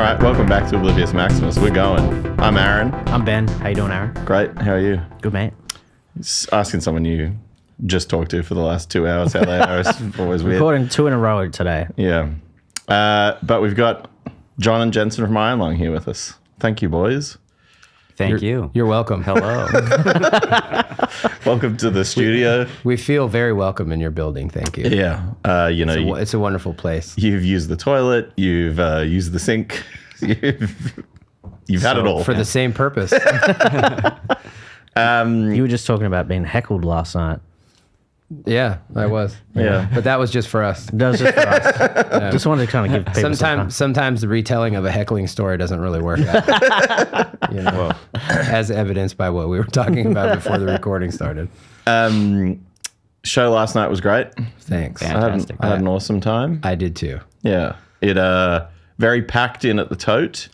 All right, welcome back to Oblivious Maximus. We're going. I'm Aaron. I'm Ben. How you doing, Aaron? Great. How are you? Good, mate. Asking someone you just talked to for the last 2 hours how they are is always weird. Recording 2 in a row today. Yeah. But we've got Jon and Jensen from Iron Lung here with us. Thank you, boys. Thank you. You're welcome. Hello. Welcome to the studio. We feel very welcome in your building. Thank you. Yeah. It's a wonderful place. You've used the toilet. You've used the sink. You've had it all. For the same purpose. You were just talking about being heckled last night. Yeah, I was. Yeah. But that was just for us. That was just for us. Just wanted to kind of give people Sometimes the retelling of a heckling story doesn't really work out. As evidenced by what we were talking about before the recording started. Show last night was great. Thanks. Fantastic. I had an awesome time. I did too. Yeah. It very packed in at the tote.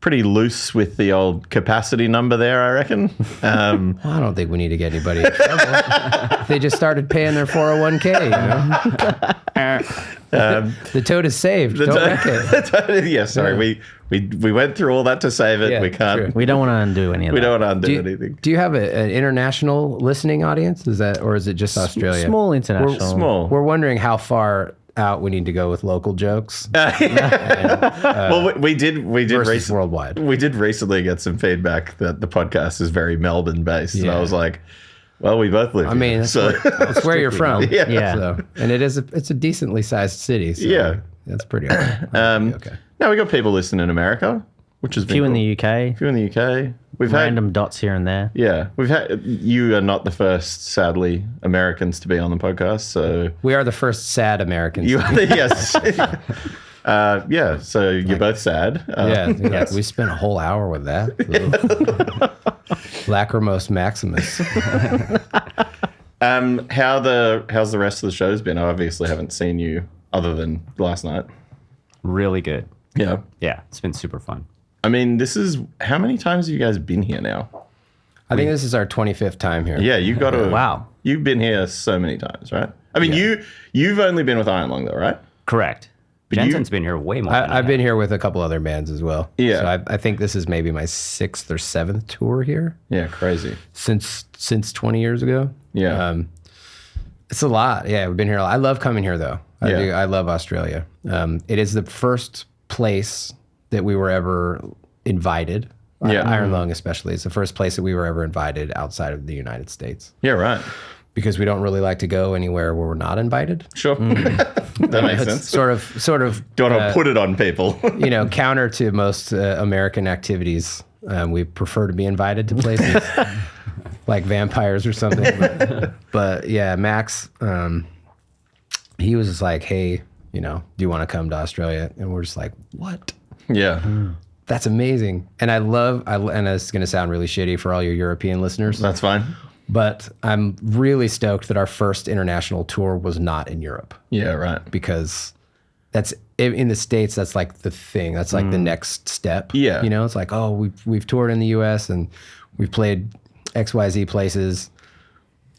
Pretty loose with the old capacity number there, I reckon. Well, I don't think we need to get anybody in trouble. If they just started paying their 401k, the tote is saved. Don't wreck it. Yeah, sorry. We went through all that to save it. Yeah, we can't. true. We don't want to undo any of that. We don't want to undo anything. Do you have an international listening audience? Or is it just Australia? Small international. Small. We're wondering how far out we need to go with local jokes Well, we did versus worldwide. We did recently get some feedback that the podcast is very Melbourne based, and I Yeah. was like, "Well, we both live." I mean, here, that's where you're from. Yeah. Yeah. So, and it's a decently sized city. So Yeah. that's pretty all right. Okay. Now we got people listening in America, which has been Few in cool. the UK. Few in the UK. We've Random dots here and there. we've had. You are not the first, sadly, Americans to be on the podcast. So We are the first sad Americans. you are the, yes. Yeah. So you're both sad. Yeah, we spent a whole hour with that. Lacrimose Maximus. How's the rest of the show's been? I obviously haven't seen you other than last night. Really good. Yeah. Yeah, it's been super fun. I mean, how many times have you guys been here now? I think this is our 25th time here. Yeah, you've got to. Wow. You've been here so many times, right? I mean, you've only been with Iron Lung though, right? Correct. But Jensen's been here way more than I've been here with a couple other bands as well. Yeah. So I think this is maybe my 6th or 7th tour here Yeah, crazy. since 20 years ago. Yeah. It's a lot. Yeah, we've been here a lot. I love coming here though. Yeah. I love Australia. It is the first place that we were ever invited. Yeah. Iron Lung especially. It's the first place that we were ever invited outside of the United States. Yeah, right. Because we don't really like to go anywhere where we're not invited. Sure. That makes It's sense. sort of Don't want to put it on people. counter to most American activities. We prefer to be invited to places like vampires or something. But yeah, Max, he was just like, hey, do you want to come to Australia? And we're just like, what? Yeah. That's amazing. And and it's going to sound really shitty for all your European listeners, That's fine. but I'm really stoked that our first international tour was not in Europe. Yeah, right. Because that's in the States, that's like the thing. That's like the next step. Yeah. It's like, oh, we've toured in the US and we've played XYZ places.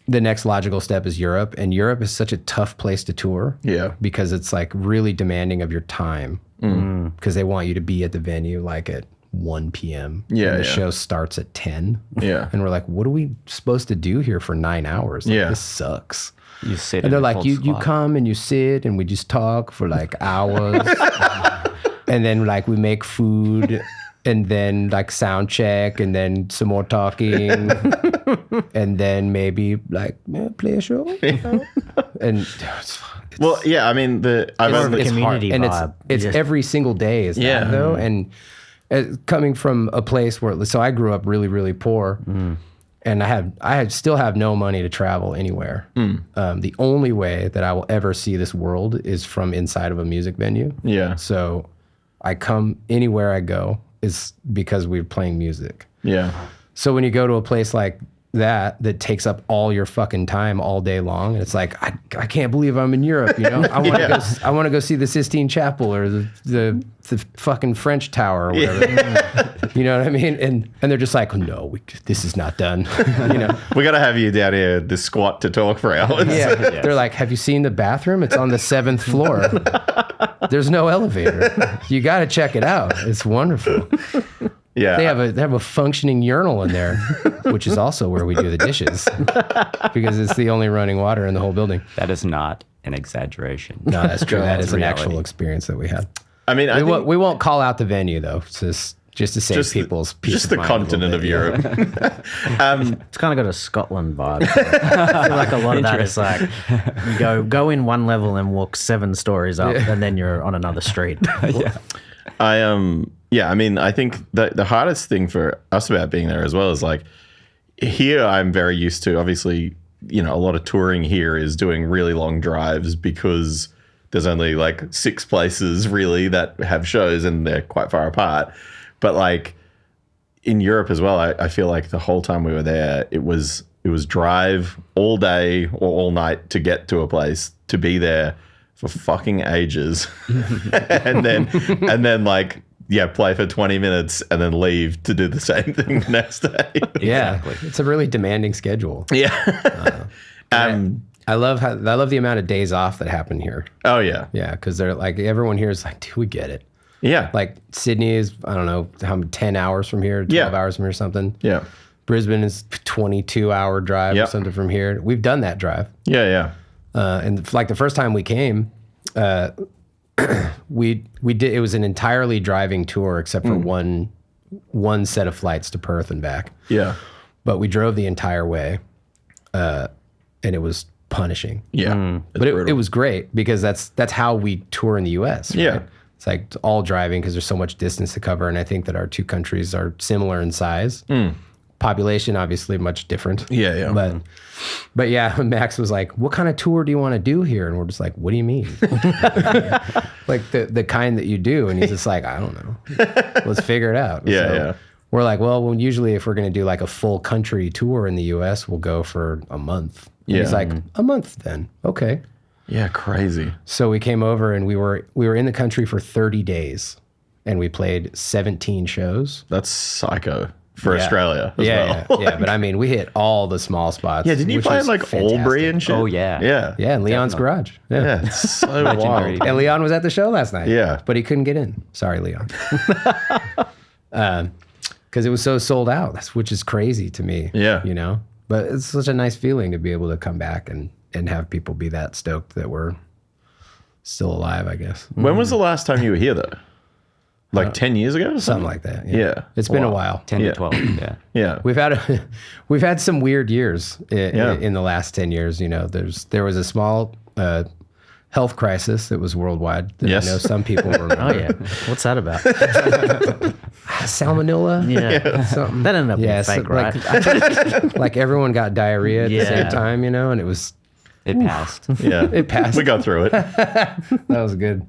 The next logical step is Europe. And Europe is such a tough place to tour. Yeah. Because it's like really demanding of your time. Because they want you to be at the venue like at 1 p.m. Yeah, And the yeah. show starts at 10. Yeah. And we're like, what are we supposed to do here for 9 hours? Like, Yeah. This sucks. You sit And they're in a like, cold you spot. come and you sit and we just talk for like hours. And then like we make food and then like sound check and then some more talking. And then maybe like play a show. And Well, yeah. I mean, I've More of only, a community and vibe. it's Just- every single day is Yeah. that though. And coming from a place where, so I grew up really, really poor. And I still have no money to travel anywhere. The only way that I will ever see this world is from inside of a music venue. Yeah. So I come anywhere I go is because we're playing music. Yeah. So when you go to a place like that takes up all your fucking time all day long, and it's like I can't believe I'm in Europe. I want to Yeah. I want to go see the Sistine Chapel or the fucking French Tower or whatever. You know what I mean? And they're just like, no, this is not done. We got to have you down here, the squat to talk for hours. Yeah. They're like, have you seen the bathroom? It's on the 7th floor. There's no elevator. You got to check it out. It's wonderful. Yeah. They have a functioning urinal in there, which is also where we do the dishes because it's the only running water in the whole building. That is not an exaggeration. No, that's true. That is an reality. actual experience that we had. I mean, I think We won't call out the venue though, just to save people's peace just of the mind a little continent bit, of yeah. Europe. It's kind of got a Scotland vibe. I feel like a lot of that is like you go in one level and walk 7 stories up, and then you're on another street. I mean, I think the hardest thing for us about being there as well is like here I'm very used to, obviously, a lot of touring here is doing really long drives because there's only like 6 places really that have shows and they're quite far apart. But like in Europe as well, I feel like the whole time we were there, it was drive all day or all night to get to a place, to be there for fucking ages. and then like, play for 20 minutes and then leave to do the same thing the next day. Yeah, it's a really demanding schedule. Yeah. I love the amount of days off that happen here. Oh yeah. Yeah, because they're like everyone here is like, dude, we get it. Yeah. Like Sydney is, I don't know, 10 hours from here, 12 hours from here, something. Yeah. Brisbane is 22-hour drive or something from here. We've done that drive. Yeah. And like the first time we came, we did. It was an entirely driving tour except for one set of flights to Perth and back. Yeah. But we drove the entire way, and it was punishing. Yeah. But it was great because that's how we tour in the U.S. Right? Yeah. It's like all driving because there's so much distance to cover, and I think that our 2 countries are similar in size. Population obviously much different. Yeah. But yeah, Max was like, "What kind of tour do you want to do here?" And we're just like, "What do you mean?" Like the kind that you do, and he's just like, "I don't know. Let's figure it out." Yeah. We're like, well, usually if we're going to do like a full country tour in the U.S., we'll go for a month. And he's like, a month then, okay. Yeah, crazy. So we came over and we were in the country for 30 days, and we played 17 shows. That's psycho for Australia as well. Yeah. But I mean, we hit all the small spots. Yeah, didn't you which play was like fantastic. Albury and shit? Oh, yeah. Yeah. Yeah, in Leon's garage. Yeah, it's so wild. And Leon was at the show last night. Yeah. But he couldn't get in. Sorry, Leon. Because it was so sold out, which is crazy to me. Yeah. But it's such a nice feeling to be able to come back and have people be that stoked that we're still alive, I guess. When was the last time you were here though? Like 10 years ago or Something like that. Yeah. It's been a while. 10 to 12. Yeah. Yeah. We've had some weird years in the last 10 years. There was a small health crisis that was worldwide that I know some people remember. Oh yeah, what's that about? Salmonella? Yeah, Something. that ended up being fake, right? Like everyone got diarrhea at the same time, and it was... It passed. Yeah. It passed. We got through it. That was good.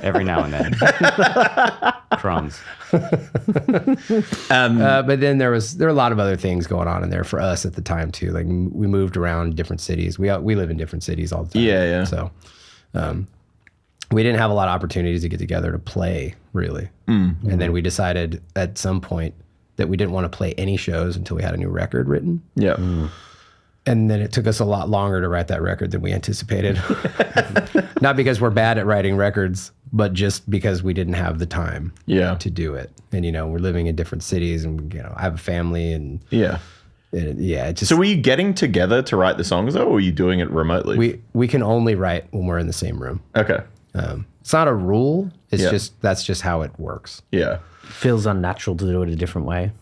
Every now and then. Crumbs. But then there were a lot of other things going on in there for us at the time too. Like we moved around different cities. We live in different cities all the time. Yeah. So we didn't have a lot of opportunities to get together to play really. And then we decided at some point that we didn't want to play any shows until we had a new record written. Yeah. And then it took us a lot longer to write that record than we anticipated. Not because we're bad at writing records, but just because we didn't have the time to do it. And, we're living in different cities and, I have a family and it just... So were you getting together to write the songs though, or were you doing it remotely? We can only write when we're in the same room. Okay. It's not a rule. It's that's just how it works. Yeah. Feels unnatural to do it a different way.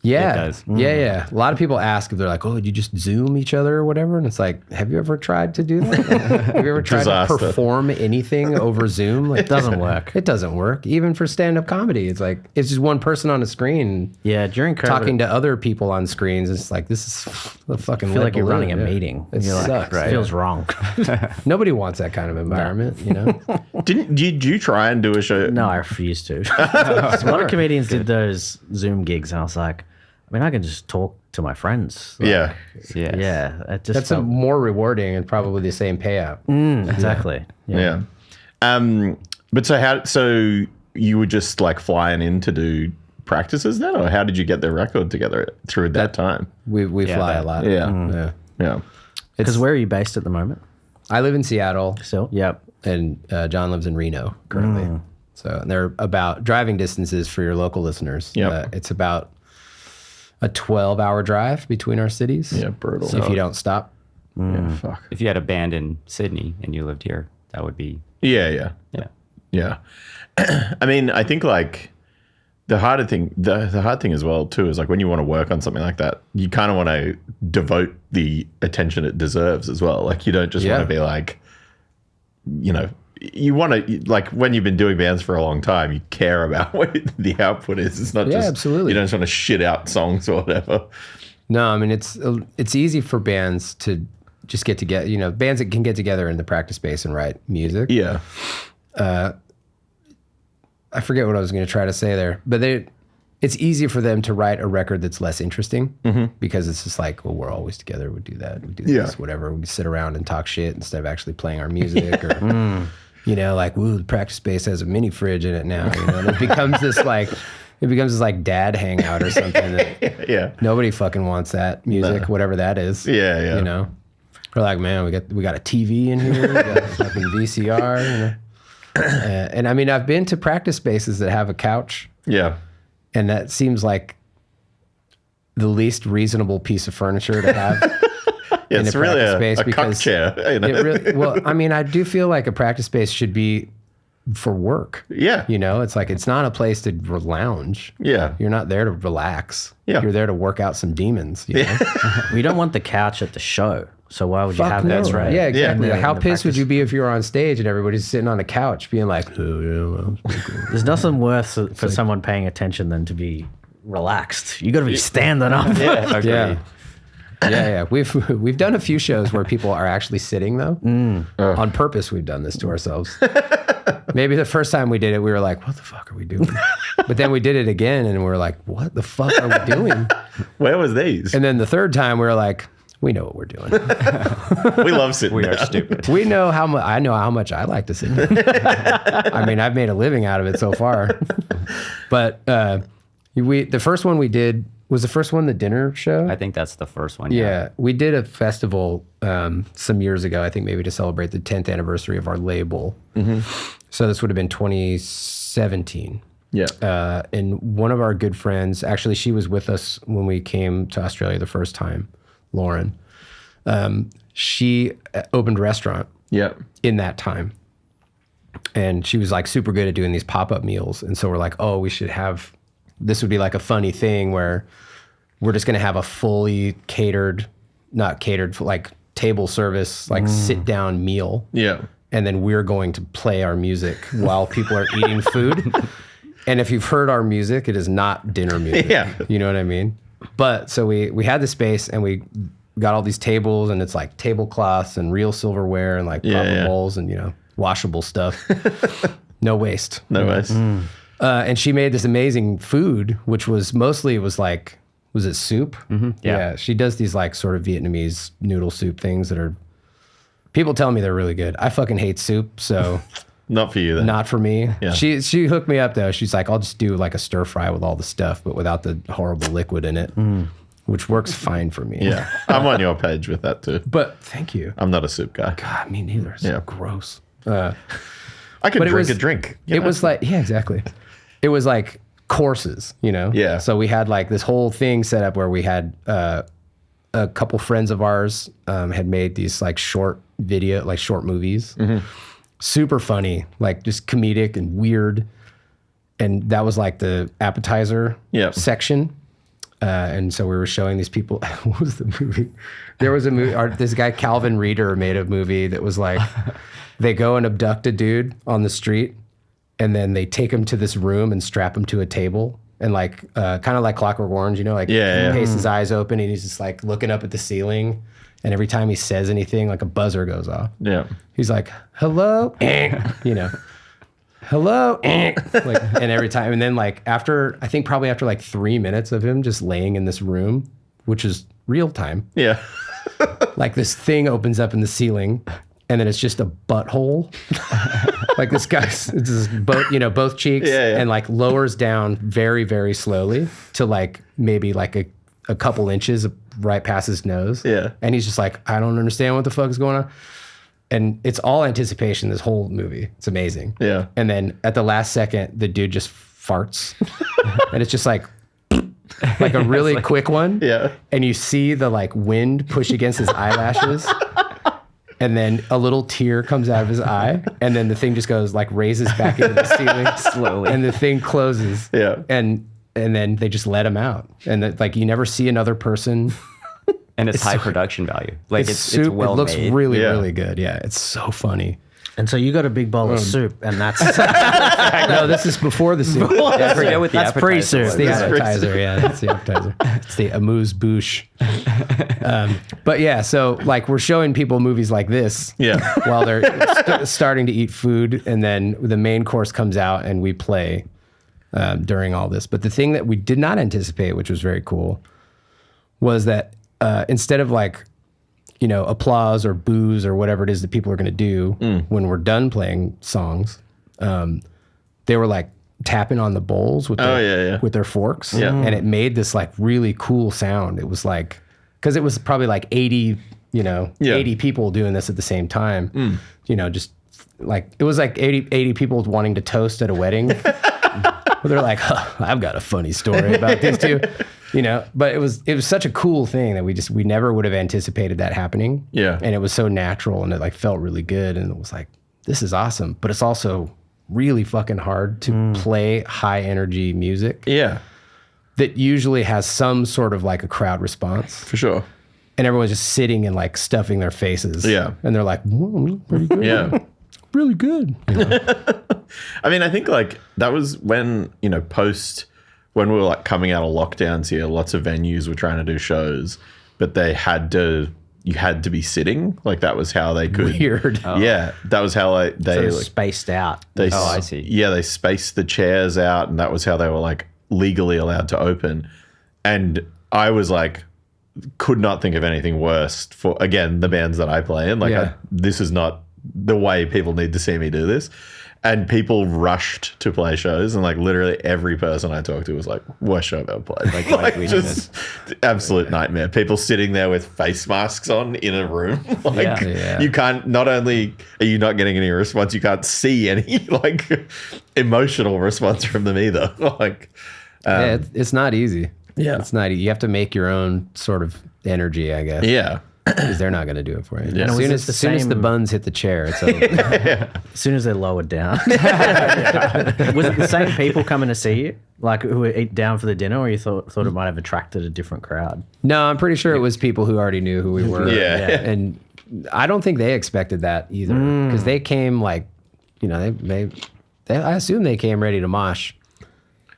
Yeah. It does. Yeah. A lot of people ask if they're like, "Oh, did you just Zoom each other or whatever?" And it's like, have you ever tried to do that? Have you ever tried to perform anything over Zoom? Like, It doesn't work. It doesn't work. Even for stand-up comedy, it's like it's just one person on a screen Yeah, during COVID, talking to other people on screens. It's like this is a fucking. I feel like you're running a meeting. It You're sucks. It feels wrong. Nobody wants that kind of environment, Did you try and do a show? No, I refuse to. A lot of comedians did those Zoom gigs, and I was like, I can just talk to my friends. Like, Yeah. Yeah. It just That's felt, more rewarding and probably the same payout. exactly. Yeah. But so you were just like flying in to do practices then, or how did you get the record together through that time? We fly a lot. Yeah. Yeah. Because where are you based at the moment? I live in Seattle, So, yep. and John lives in Reno currently. So they're about driving distances for your local listeners. Yep. It's about a 12-hour drive between our cities. Yeah, brutal. If you don't stop. Yeah, fuck. If you had a band in Sydney and you lived here, that would be Yeah. I mean, I think like the hard thing as well too is like when you want to work on something like that, you kind of want to devote the attention it deserves as well. Like you don't just want to be like, you know, you want to like when you've been doing bands for a long time, you care about what the output is. It's not just absolutely. You don't just want to shit out songs or whatever. No, I mean it's easy for bands to just get together. You know, bands that can get together in the practice space and write music. Yeah. I forget what I was going to try to say there, but it's easy for them to write a record that's less interesting because it's just like, well, we're always together. We do that. We do this, whatever. We sit around and talk shit instead of actually playing our music or, you know, like, ooh, the practice space has a mini fridge in it now. You know, and it becomes this like dad hangout or something. That nobody fucking wants that music, whatever that is. Yeah. You know, we're like, man, we got a TV in here. We got a fucking VCR. You know? And I mean, I've been to practice spaces that have a couch. Yeah. And that seems like the least reasonable piece of furniture to have in It's a really practice space a cock chair. You know? well, I mean, I do feel like a practice space should be for work. Yeah. You know, it's like, it's not a place to lounge. Yeah. You're not there to relax. Yeah. You're there to work out some demons. You know? We don't want the couch at the show. So why would you have no. that? Right. Yeah, exactly. Yeah. Like, how The pissed would practice. you be if you were on stage and everybody's sitting on a couch being like, oh, yeah, well, that's pretty cool. There's nothing worse for someone paying attention than to be relaxed. You got to be standing up. Yeah. Yeah. We've done a few shows where people are actually sitting though. On purpose, we've done this to ourselves. Maybe the first time we did it, we were like, what the fuck are we doing? But then we did it again and we were like, what the fuck are we doing? Where was these? And then the third time we were like, we know what we're doing. We love sitting we down. are stupid. We know how much, I know how much I like to sit down. I mean, I've made a living out of it so far. But the first one we did, was the first one the dinner show? I think that's the first one. Yeah, we did a festival some years ago, I think maybe to celebrate the 10th anniversary of our label. So this would have been 2017. Yeah. And one of our good friends, actually she was with us when we came to Australia the first time, Lauren. She opened a restaurant Yeah. in that time. And she was like super good at doing these pop-up meals. And so we're like, oh, we should have, this would be like a funny thing where we're just going to have a fully catered, not catered, like table service, like sit down meal. Yeah. And then we're going to play our music while people are eating food. And if you've heard our music, it is not dinner music. Yeah. You know what I mean? But so we had the space and we got all these tables and it's like tablecloths and real silverware and like proper bowls and, you know, washable stuff. No waste. No waste. And she made this amazing food, which was mostly, it was like, was it soup? Yeah. She does these like sort of Vietnamese noodle soup things that are, people tell me they're really good. I fucking hate soup, so Not for you then. not for me. Yeah. She hooked me up though. She's like, I'll just do like a stir fry with all the stuff, but without the horrible liquid in it, which works fine for me. Yeah. I'm on your page with that too. But thank you. I'm not a soup guy. God, me neither. It's so gross. I could But it drink was- a drink. you It know? was like, yeah, exactly. It was like courses, you know? Yeah. So we had like this whole thing set up where we had a couple friends of ours had made these like short movies. Super funny, like just comedic and weird. And that was like the appetizer section. And so we were showing these people, what was the movie? There was a movie, this guy Calvin Reeder made a movie that was like, they go and abduct a dude on the street and then they take him to this room and strap him to a table and like, kind of like Clockwork Orange, you know, like he has his eyes open and he's just like looking up at the ceiling. And every time he says anything, like a buzzer goes off. Yeah. He's like, hello, you know, hello, like, and every time. And then like after, I think probably after like 3 minutes of him just laying in this room, which is real time, Yeah. like this thing opens up in the ceiling and then it's just a butthole. Like this guy's, it's just both cheeks and like lowers down very, very slowly to like maybe like a couple inches right past his nose. Yeah. And he's just like, I don't understand what the fuck is going on. and it's all anticipation, this whole movie. It's amazing. Yeah. And then at the last second, the dude just farts. And it's just like a really quick one. Yeah. And you see the like wind push against his eyelashes. And then a little tear comes out of his eye. And then the thing just goes like raises back into the ceiling Slowly. And the thing closes. Yeah. And then they just let him out. And like you never see another person. And it's high production value. Like it's well it looks made. really, Yeah. really good. Yeah. It's so funny. And so you got a big bowl of soup, and that's No, this is before the soup. I forget what the that's appetizer pre-soup. was. It's the appetizer, yeah. That's the appetizer. It's the amuse-bouche. But yeah, so like we're showing people movies like this Yeah. while they're starting to eat food, and then the main course comes out and we play during all this. But the thing that we did not anticipate, which was very cool, was that instead of like, you know, applause or boos or whatever it is that people are going to do when we're done playing songs, they were like tapping on the bowls with their, with their forks. Yeah. And it made this like really cool sound. It was like, because it was probably like 80, you know, 80 people doing this at the same time. You know, just like, it was like 80 people wanting to toast at a wedding. They're like, I've got a funny story about these two. You know, but it was such a cool thing that we never would have anticipated that happening. Yeah. And it was so natural and it like felt really good. And it was like, this is awesome. But it's also really fucking hard to play high energy music Yeah. that usually has some sort of like a crowd response. For sure. And everyone's just sitting and like stuffing their faces. Yeah. And they're like, pretty good. Yeah. Really good. You know? I mean, I think like that was when, you know, when we were like coming out of lockdowns here, lots of venues were trying to do shows, but you had to be sitting. Like that was how they could. Weird. Yeah. That was how they sort of like, spaced out. I see. Yeah. They spaced the chairs out and that was how they were like legally allowed to open. And I was like, could not think of anything worse for, again, the bands that I play in. Like this is not the way people need to see me do this. And people rushed to play shows, and like literally every person I talked to was like, "Worst show I've ever played." Like just absolute nightmare. People sitting there with face masks on in a room. Like you can't. Not only are you not getting any response, you can't see any like emotional response from them either. Like, It's not easy. Yeah. It's not. You have to make your own sort of energy, I guess. yeah, Because they're not going to do it for you. Yeah. As soon, Was it as, soon as the same- buns hit the chair, it's over. As soon as they're lowered down. Was it the same people coming to see you, like who were down for the dinner, or you thought it might have attracted a different crowd? No, I'm pretty sure it was people who already knew who we were. Yeah. And I don't think they expected that either, because they came like, you know, they I assume they came ready to mosh,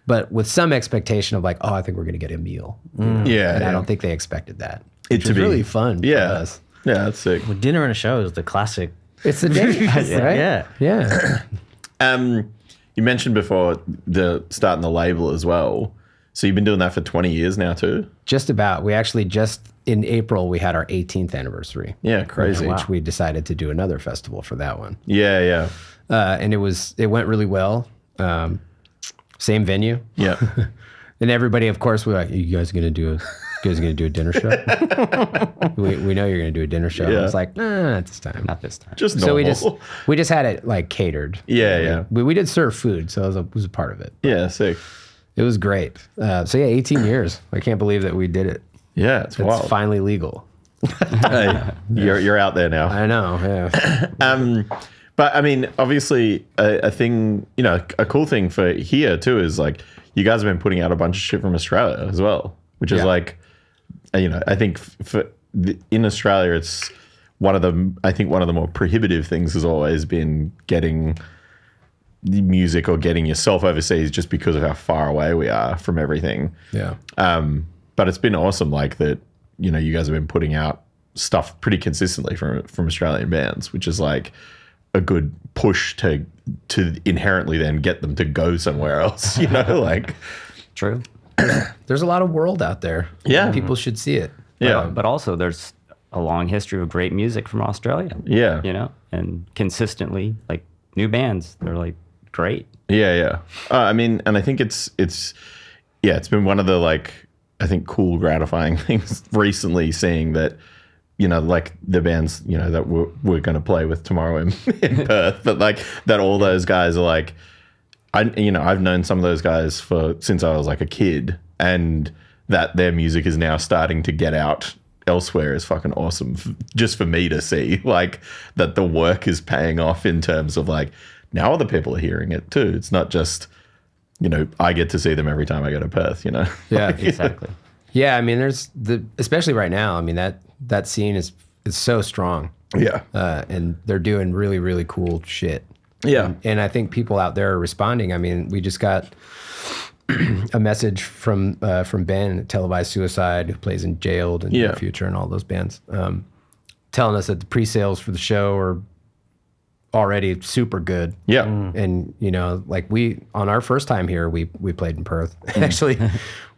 but with some expectation of like, oh, I think we're going to get a meal. yeah. And I don't think they expected that. It Which to was be- really fun for Yeah, us. yeah, that's sick. Well, dinner and a show is the classic. It's the day, right? Yeah. Yeah. You mentioned before the starting the label as well. So you've been doing that for 20 years now too? Just about. We actually just in April, we had our 18th anniversary. Yeah, crazy. Which we decided to do another festival for that one. Yeah, yeah. And it went really well. Same venue. Yeah. And everybody, of course, we're like, you guys going to do a dinner show? we know you're going to do a dinner show. Yeah. It's like, nah, not this time. Not this time. Just So normal. we just had it like catered. Yeah, yeah. We did serve food, so it was a part of it. Yeah, sick. It was great. So yeah, 18 years. I can't believe that we did it. Yeah, it's It's wild. finally legal. Hey, you're out there now. I know. Yeah. But I mean, obviously, a thing, you know, a cool thing for here too is like you guys have been putting out a bunch of shit from Australia as well, which is Yeah. like, you know, I think in Australia, it's one of the more prohibitive things has always been getting the music or getting yourself overseas just because of how far away we are from everything. Yeah. But it's been awesome, like that, you know, you guys have been putting out stuff pretty consistently from Australian bands, which is like a good push to inherently then get them to go somewhere else, you know, like, True. There's a lot of world out there. Yeah. People should see it. yeah, But also there's a long history of great music from Australia. yeah, You know, and consistently like new bands, they're like great. yeah, yeah. I mean, and I think it's been one of the like, I think cool, gratifying things recently seeing that like the bands, that we're going to play with tomorrow in Perth, but like that all those guys are like, I've known some of those guys since I was like a kid, and that their music is now starting to get out elsewhere is fucking awesome. Just for me to see like that the work is paying off in terms of like now other people are hearing it too. It's not just, I get to see them every time I go to Perth, Yeah, Exactly. Yeah, I mean, especially right now. I mean, that scene is so strong. Yeah. And they're doing really, really cool shit. Yeah. And I think people out there are responding. I mean, we just got a message from Ben at Televised Suicide, who plays in Jailed and Yeah. The Future and all those bands, telling us that the pre-sales for the show are already super good. Yeah. And like on our first time here, we played in Perth. Actually,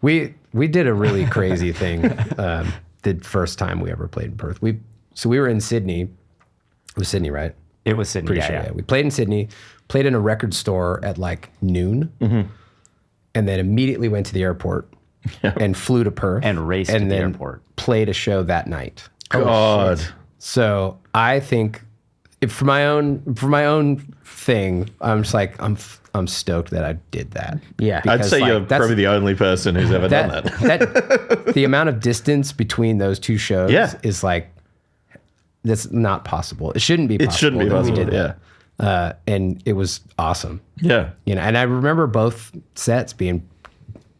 we did a really crazy thing. The first time we ever played in Perth, we were in Sydney. It was Sydney, right? It was Sydney. Pretty sure. Yeah. We played in Sydney. Played in a record store at like noon, and then immediately went to the airport and flew to Perth And raced to the then airport. Played a show that night. God. So I think for my own thing, I'm just like I'm stoked that I did that. Yeah. I'd Because, say like, you're that's- probably the only person who's ever done that. that the amount of distance between those two shows Yeah. is like that's not possible. It shouldn't be possible. It shouldn't be that we possible. did Yeah. that. And it was awesome. Yeah. And I remember both sets being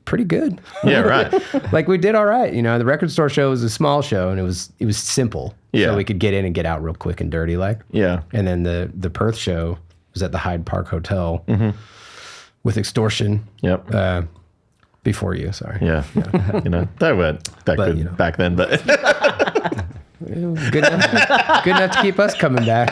pretty good. Yeah. Right. Like we did all right. The record store show was a small show and it was simple. Yeah. So we could get in and get out real quick and dirty like. Yeah. And then the Perth show was at the Hyde Park Hotel with Extortion Yep. before you, sorry. Yeah. They weren't that But, good back then, but Good enough to keep us coming back,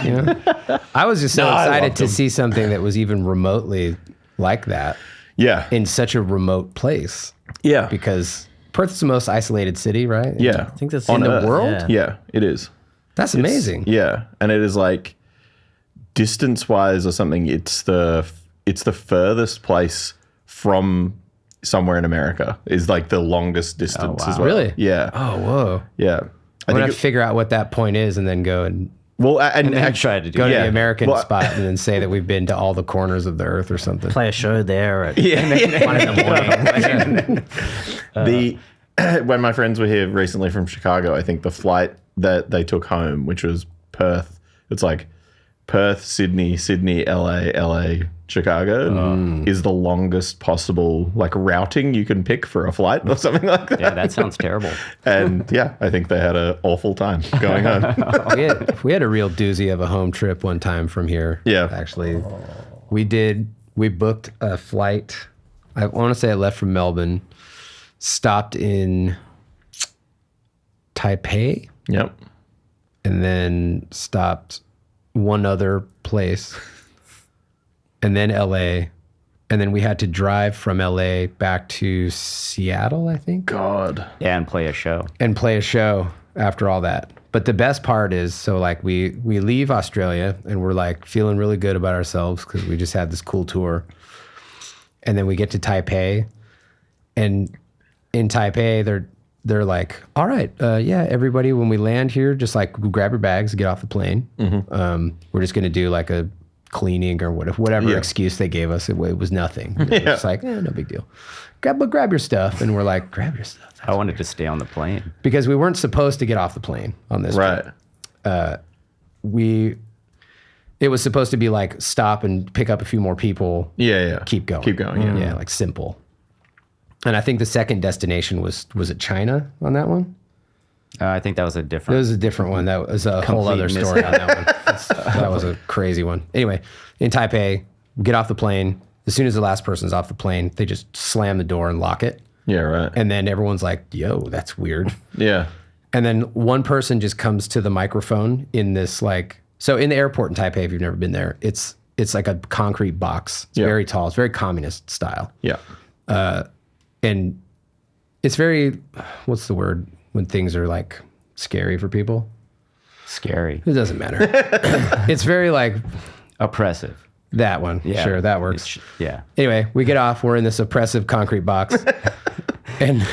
I was just so No, I excited loved to them. see something that was even remotely like that yeah. in such a remote place. Yeah. Because Perth is the most isolated city, right? Yeah. I think that's On in the Earth. world. Yeah, it is. That's amazing. Yeah. And it is like distance wise or something, it's the furthest place from somewhere in America is like the longest distance wow. as well. Really? Yeah. Oh, whoa. Yeah. I'm I going think to figure out what that point is and then go and well, and And try to do go to Yeah. the American Well, spot and then say that we've been to all the corners of the earth or something. Play a show there at yeah. 1 in the morning. When my friends were here recently from Chicago, I think the flight that they took home, which was Perth, it's like Perth, Sydney, LA, Chicago, is the longest possible like routing you can pick for a flight or something like that. Yeah, that sounds terrible. And yeah, I think they had an awful time going home. we had a real doozy of a home trip one time from here. Yeah. Actually, we booked a flight. I want to say I left from Melbourne, stopped in Taipei, Yep. and then stopped one other place, and then LA. And then we had to drive from LA back to Seattle, I think. God. Yeah, and play a show. And play a show after all that. But the best part is, so like we leave Australia and we're like feeling really good about ourselves because we just had this cool tour. And then we get to Taipei, and in Taipei they're like, all right, yeah, everybody, when we land here, just like grab your bags, get off the plane. We're just gonna do like a cleaning or whatever Yeah. excuse they gave us. It was nothing. It was just like, no big deal. Grab your stuff, and we're like, grab your stuff. I wanted to stay on the plane. Because we weren't supposed to get off the plane on this Right. trip. It was supposed to be like stop and pick up a few more people, Yeah. keep going. Keep going. Yeah. Yeah, like simple. And I think the second destination was it China on that one? I think that was a It different. was a different one. That was a whole Complete other story on that one. That was a crazy one. Anyway, in Taipei, we get off the plane. As soon as the last person's off the plane, they just slam the door and lock it. Yeah. Right. And then everyone's like, yo, that's weird. Yeah. And then one person just comes to the microphone in this like, so in the airport in Taipei, if you've never been there, it's like a concrete box. It's Yeah. very tall. It's very communist style. Yeah. And it's very, what's the word when things are like scary for people? Scary. It doesn't matter. It's very like Oppressive. that one. Yeah. Sure, that works. Yeah. Anyway, we get off. We're in this oppressive concrete box. And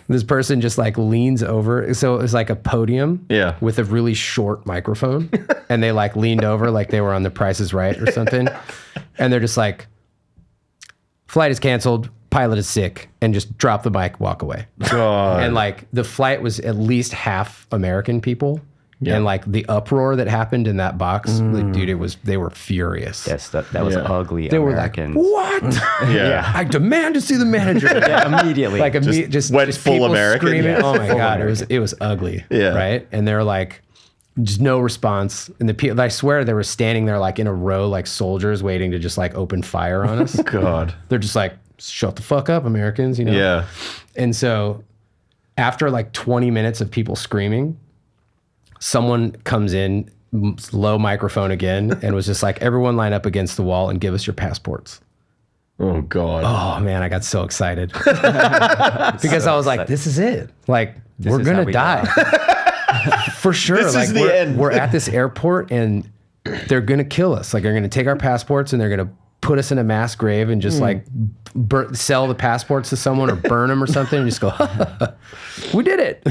this person just like leans over. So it was like a podium Yeah. with a really short microphone. And they like leaned over like they were on The Price is Right or something. And they're just like, flight is canceled, pilot is sick, and just drop the mic, walk away. God. And like the flight was at least half American people. Yeah. And like the uproar that happened in that box, like, dude, they were furious. Yes, that was Yeah. ugly. They Americans. were like, what? Yeah. I demand to see the manager. Yeah, immediately. Like just went full people American. screaming. Yeah. Oh my God, it was ugly. Yeah. Right. And they're like, just no response. And the people, I swear, they were standing there like in a row, like soldiers waiting to just like open fire on us. God. They're just like, shut the fuck up, Americans. You know. Yeah. And so, after like 20 minutes of people screaming, someone comes in, low microphone again, and was just like, everyone line up against the wall and give us your passports. Oh God. Oh man, I got so excited. Because I was like, this is it. Like, we're is going how to we die. For sure. This like, is the end. We're at this airport and they're going to kill us. Like, they're going to take our passports and they're going to put us in a mass grave and just like sell the passports to someone or burn them or something and just go, we did it.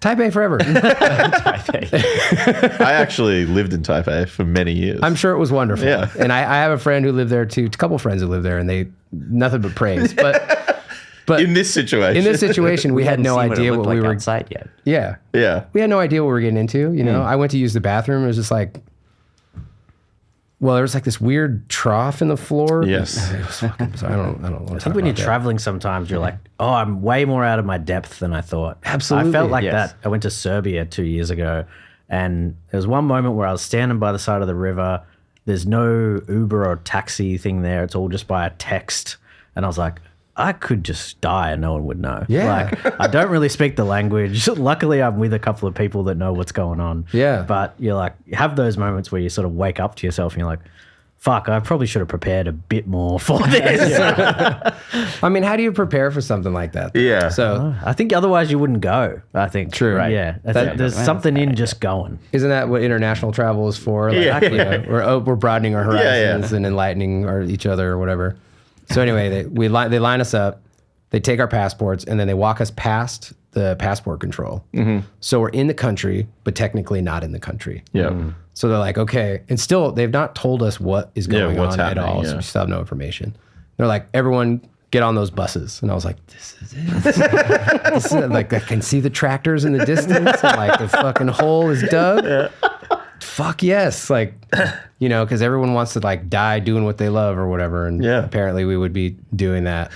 Taipei forever. I actually lived in Taipei for many years. I'm sure it was wonderful. Yeah. And I have a friend who lived there too, a couple friends who lived there, and they nothing but praise. But in this situation. in this situation, we had hadn't no seen idea it what looked we like were. outside yet. Yeah. Yeah. We had no idea what we were getting into. You know, I went to use the bathroom. It was just like, well, there was like this weird trough in the floor. Yes. It was fucking bizarre. I don't want to I talk think when you're about that. traveling, sometimes you're like, oh, I'm way more out of my depth than I thought. Absolutely. I felt like Yes. that. I went to Serbia 2 years ago, and there was one moment where I was standing by the side of the river. There's no Uber or taxi thing there. It's all just by a text. And I was like, I could just die and no one would know. Yeah. Like, I don't really speak the language. Luckily, I'm with a couple of people that know what's going on. Yeah. But you're like, you have those moments where you sort of wake up to yourself and you're like, fuck, I probably should have prepared a bit more for this. I mean, how do you prepare for something like that? Yeah. So I think otherwise you wouldn't go. I think. True. Right. Yeah. I think there's something in just going. isn't that what international travel is for? Like, Yeah. you know, we're broadening our horizons yeah. and enlightening each other or whatever. So anyway, they line us up, they take our passports, and then they walk us past the passport control. Mm-hmm. So we're in the country, but technically not in the country. Yeah. So they're like, okay, and still they've not told us what is going what's on at happening, all. So yeah. we still have no information. They're like, everyone get on those buses. And I was like, this is it. This is it. Like, I can see the tractors in the distance. And like the fucking hole is dug. Yeah. Fuck yes. Like, you know, because everyone wants to like die doing what they love or whatever. And Yeah. apparently we would be doing that.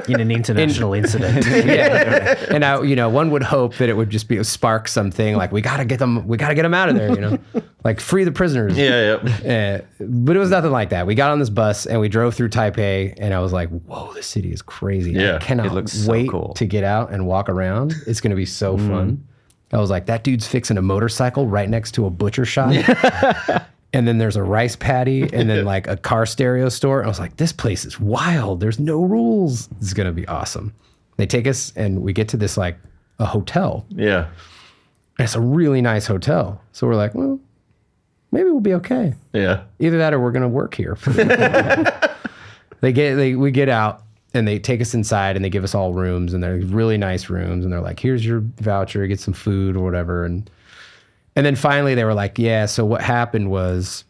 In an international incident. Yeah. And I, you know, one would hope that it would just be spark something like, we got to get them out of there, you know, like free the prisoners. Yeah. But it was nothing like that. We got on this bus and we drove through Taipei, and I was like, whoa, this city is crazy. Yeah. I cannot It looks so wait cool. to get out and walk around. It's going to be so fun. I was like, that dude's fixing a motorcycle right next to a butcher shop. And then there's a rice paddy and then like a car stereo store. I was like, this place is wild. There's no rules. This is going to be awesome. They take us and we get to this like a hotel. Yeah. And it's a really nice hotel. So we're like, well, maybe we'll be okay. Yeah. Either that or we're going to work here. We get out and they take us inside and they give us all rooms, and they're really nice rooms. And they're like, here's your voucher, get some food or whatever. And then finally they were like, yeah, so what happened was,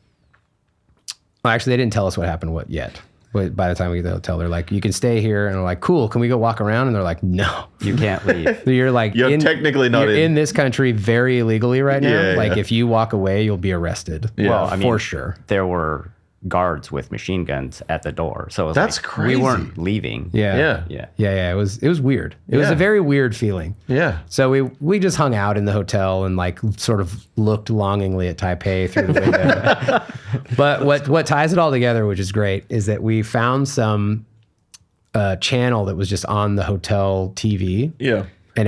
well, actually they didn't tell us what happened yet. But by the time we get to the hotel, they're like, you can stay here. And we're like, cool, can we go walk around? And they're like, no. You can't leave. So you're like, You're technically not you're in. in this country very illegally right now. Yeah, like yeah. if you walk away, you'll be arrested. Yeah. Well, I mean, for sure. There were guards with machine guns at the door. So it was That's like, crazy. We weren't leaving. Yeah. Yeah. Yeah. Yeah. It was weird. It was Yeah. a very weird feeling. Yeah. So we just hung out in the hotel and like sort of looked longingly at Taipei through the window. But what ties it all together, which is great, is that we found some channel that was just on the hotel TV. Yeah. And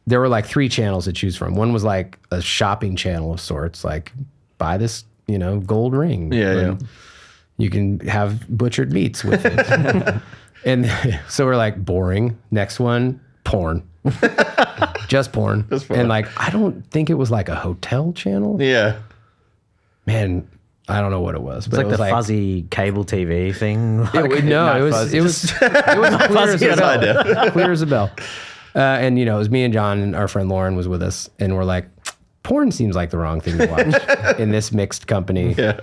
there were like 3 channels to choose from. One was like a shopping channel of sorts, like buy this, you know, gold ring. Yeah, And you can have butchered meats with it. And so we're like, boring. Next one, porn. Just porn. Just porn. And like, I don't think it was like a hotel channel. Yeah. Man, I don't know what it was, but It's like it was the fuzzy cable TV thing. it was clear as a bell. Clear as a bell. And it was me and John, and our friend Lauren was with us, and we're like, porn seems like the wrong thing to watch in this mixed company. Yeah.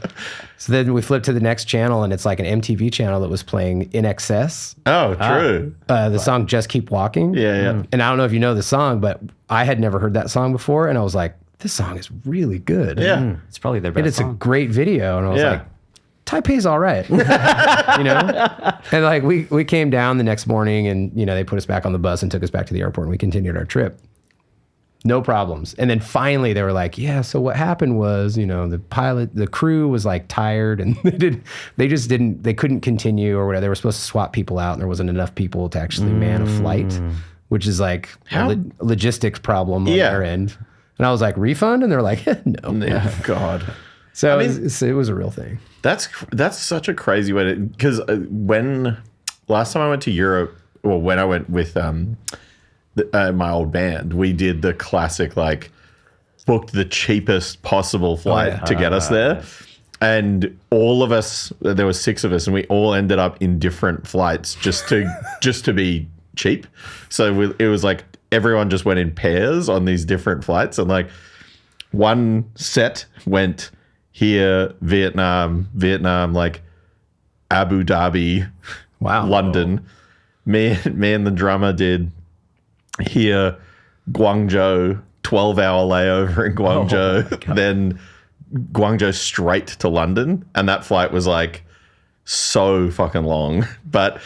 So then we flipped to the next channel, and it's like an MTV channel that was playing In Excess, Oh, true. the song Just Keep Walking. Yeah. And I don't know if you know the song, but I had never heard that song before, and I was like, this song is really good. Yeah. It's probably their best And it's a song. great video, and I was Yeah. like, Taipei's all right. And like we came down the next morning, and they put us back on the bus and took us back to the airport, and we continued our trip. No problems. And then finally they were like, yeah, so what happened was, the crew was like tired, and they couldn't continue or whatever. They were supposed to swap people out, and there wasn't enough people to actually man a flight, which is like a logistics problem on their end. And I was like, refund? And they're like, no. Yeah. God. So it was a real thing. That's such a crazy way to, because when last time I went to Europe, or when I went with my old band, we did the classic, like, booked the cheapest possible flight to get us there. And all of us, there were 6 of us, and we all ended up in different flights just to be cheap. So it was like everyone just went in pairs on these different flights, and like one set went here, Vietnam, like Abu Dhabi, London. Me and the drummer did here, Guangzhou, 12-hour layover in Guangzhou, then Guangzhou straight to London, and that flight was like so fucking long. But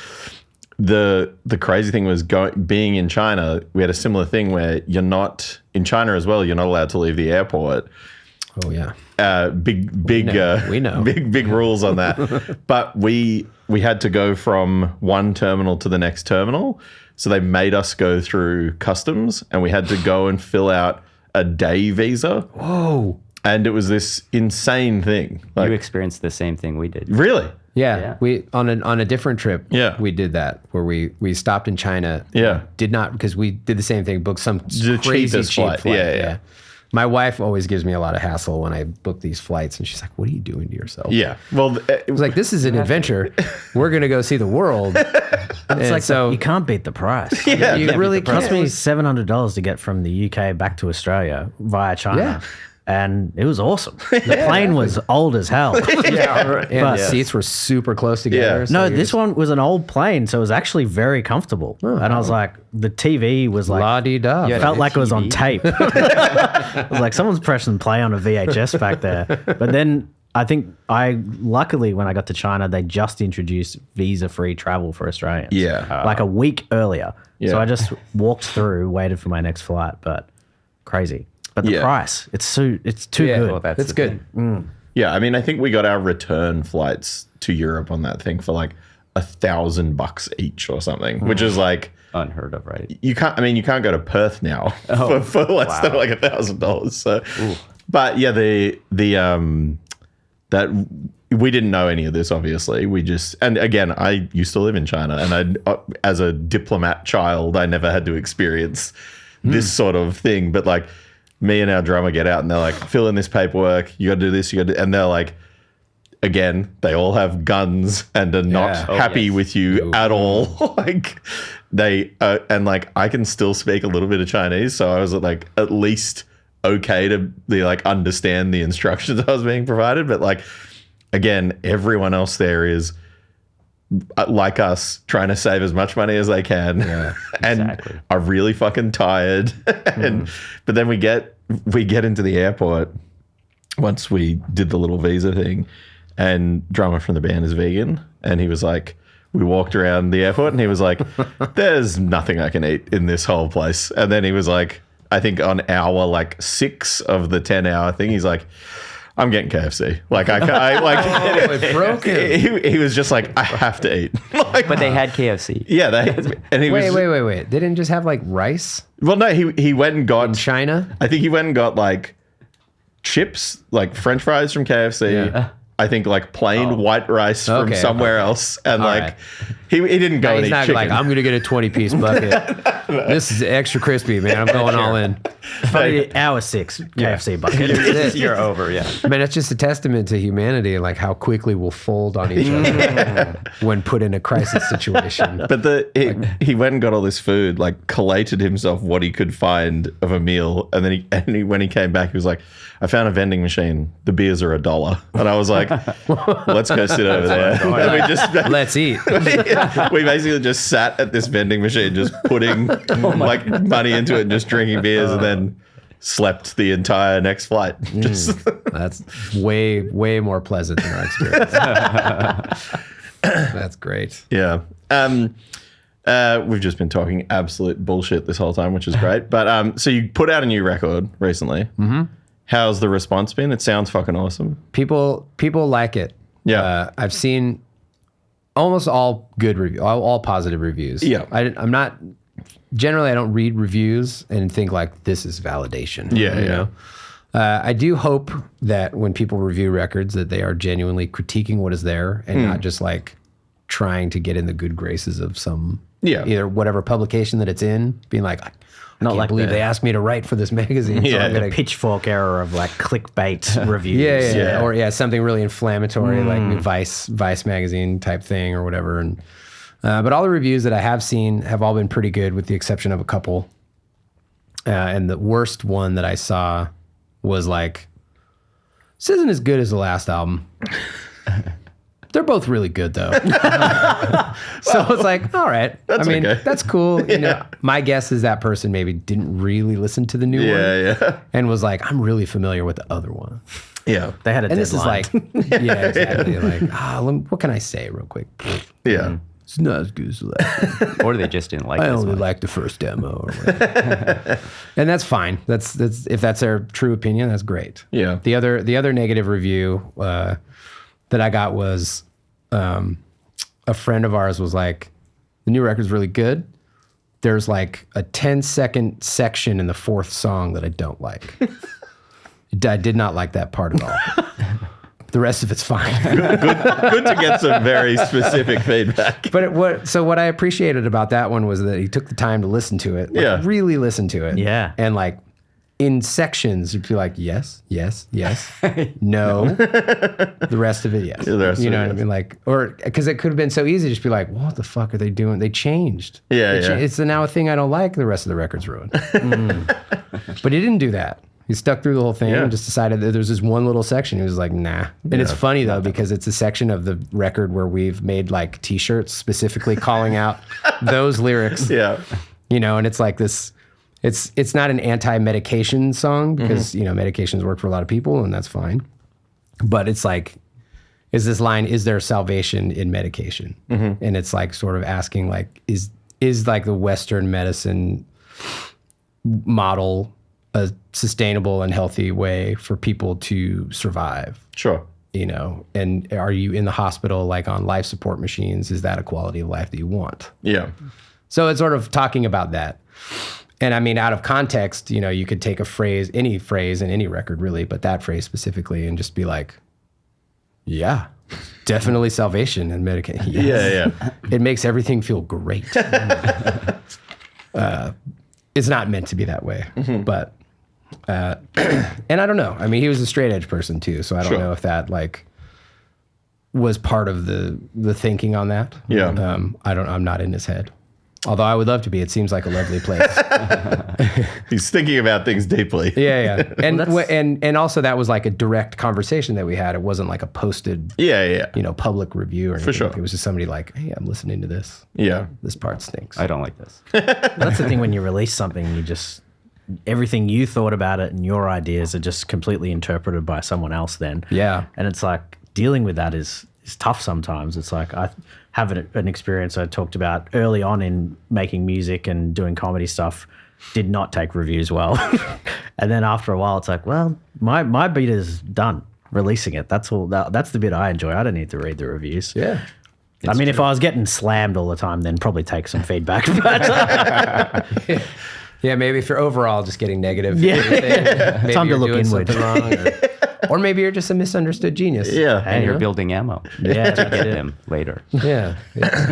the crazy thing was being in China, we had a similar thing where you're not in China as well. You're not allowed to leave the airport. Oh yeah. Big we know. big rules on that. But we had to go from one terminal to the next terminal. So they made us go through customs, and we had to go and fill out a day visa. Whoa. And it was this insane thing. Like, You experienced the same thing we did. really? Yeah. We on a different trip, we did that, where we stopped in China. Yeah. Did not, because we did the same thing, booked some The crazy cheapest cheap flight. flight. Yeah. My wife always gives me a lot of hassle when I book these flights, and she's like, what are you doing to yourself? Yeah. Well, I was like, this is an adventure. We're going to go see the world. It's like, so you can't beat the price. Yeah. you really It cost can't. me $700 to get from the UK back to Australia via China. Yeah. And it was awesome. The plane was old as hell. And But- the seats were super close together. Yeah. so No, you're this just one was an old plane, so it was actually very comfortable. And I was like, the TV was like, la-di-da. Yeah. felt like it was on TV. tape. It was like someone's pressing play on a VHS back there. But then I think luckily when I got to China, they just introduced visa-free travel for Australians. Yeah. Like a week earlier. Yeah. So I just walked through, waited for my next flight, but crazy. But the Yeah. price, it's too Yeah, good. Well, that's it's the good. thing. Yeah, I mean, I think we got our return flights to Europe on that thing for like $1,000 each or something, which is like, Unheard of, right? you can't go to Perth now for less than like $1,000. So, but yeah, that we didn't know any of this, obviously. And again, I used to live in China, and as a diplomat child, I never had to experience this sort of thing. But like, me and our drummer get out, and they're like, fill in this paperwork. You got to do this. And they're like, again, they all have guns and are not Yeah. happy with you at all. Like they, and like, I can still speak a little bit of Chinese. So I was like, at least okay to be like, understand the instructions I was being provided. But like, again, everyone else there is like us, trying to save as much money as they can, and exactly. are really fucking tired. But then we get into the airport once we did the little visa thing, and drummer from the band is vegan, and he was like, we walked around the airport, and he was like, there's nothing I can eat in this whole place. And then he was like, I think on hour like 6 of the 10-hour thing, he's like, I'm getting KFC. Like I like it broke him. He was just like, I have to eat. Like, But they had KFC. yeah, and he was Wait. They didn't just have like rice Well, no, he went and in got. China? I think he went and got like chips, like French fries from KFC. Yeah. I think like plain white rice from Okay. somewhere else, and All like right. he didn't go and He's eat not chicken. like, I'm going to get a 20-piece bucket. This is extra crispy, man. I'm going all in. Probably hour 6 KFC bucket. You're over, yeah. I mean, it's just a testament to humanity and like how quickly we'll fold on each other when put in a crisis situation. But he went and got all this food, like collated himself what he could find of a meal, and then when he came back, he was like, "I found a vending machine. The beers are $1." And I was like, "Let's go sit over there." And we just Let's eat. we basically just sat at this vending machine, just putting like money into it and just drinking beers, and then slept the entire next flight. Just That's way, way more pleasant than our experience. That's great. yeah. We've just been talking absolute bullshit this whole time, which is great. But so you put out a new record recently. Mm-hmm. How's the response been? It sounds fucking awesome. People like it. Yeah. I've seen almost all good reviews, all positive reviews. Yeah. I'm not, generally I don't read reviews and think like this is validation. Yeah, you yeah. know? I do hope that when people review records that they are genuinely critiquing what is there and not just like trying to get in the good graces of some, either whatever publication that it's in, being like, I can't like believe the- they asked me to write for this magazine. So Yeah, I'm gonna Pitchfork era of like clickbait reviews. yeah. Or something really inflammatory like Vice magazine type thing or whatever. And but all the reviews that I have seen have all been pretty good, with the exception of a couple. And the worst one that I saw was like, "This isn't as good as the last album." They're both really good though. So it's like, all right. That's I mean, okay. that's cool. You know, my guess is that person maybe didn't really listen to the new one Yeah. and was like, I'm really familiar with the other one. Yeah. They had a And deadline. this is like, yeah, exactly. Like, what can I say real quick? Yeah. It's not as good as the last one. Or they just didn't like I this only one. like the first demo. Or whatever. And that's fine. That's if that's their true opinion, that's great. Yeah. The other negative review that I got was a friend of ours was like, the new record's really good. There's like a 10-second section in the 4th song that I don't like. I did not like that part at all. The rest of it's fine. Good to get some very specific feedback. But what I appreciated about that one was that he took the time to listen to it. Like, Yeah. really listen to it. Yeah. And like in sections, you'd be like, yes, yes, yes, no. The rest of it, yes. Yeah, the rest you of know it, what I yes. mean? Like, or because it could have been so easy to just be like, what the fuck are they doing? They changed. Yeah, They yeah. It's now a thing I don't like. The rest of the record's ruined. But he didn't do that. He stuck through the whole thing Yeah. and just decided that there's this one little section. He was like, nah. And it's funny though, because it's a section of the record where we've made like t-shirts specifically calling out those lyrics, Yeah. you know, and it's like this, it's not an anti-medication song because, you know, medications work for a lot of people and that's fine. But it's like, is this line, is there salvation in medication? And it's like sort of asking like, is like the Western medicine model a sustainable and healthy way for people to survive, Sure. you know? And are you in the hospital, like on life support machines? Is that a quality of life that you want? Yeah. So it's sort of talking about that. And I mean, out of context, you know, you could take a phrase, any phrase in any record really, but that phrase specifically and just be like, yeah, definitely salvation and medication. Yes. Yeah. It makes everything feel great. It's not meant to be that way, but, and I don't know. I mean, he was a straight edge person too. So I don't Sure. know if that like was part of the thinking on that. Yeah. I'm not in his head. Although I would love to be. It seems like a lovely place. He's thinking about things deeply. Yeah. And also that was like a direct conversation that we had. It wasn't like a posted, Yeah. you know, public review or anything. sure. It was just somebody like, hey, I'm listening to this. Yeah. This part stinks. I don't like this. That's the thing when you release something, you just everything you thought about it and your ideas are just completely interpreted by someone else then. Yeah. And it's like dealing with that is tough sometimes. It's like I have an experience I talked about early on in making music and doing comedy stuff, did not take reviews well. And then after a while, it's like, well, my beat is done. Releasing it. That's all. That's the bit I enjoy. I don't need to read the reviews. Yeah. I mean, if I was getting slammed all the time, then probably take some feedback. But Yeah, maybe if you're overall just getting negative. Yeah. everything, maybe Time to you're look doing inward. something wrong, Or maybe you're just a misunderstood genius. Yeah. And you're building ammo. Yeah. To get him later. Yeah.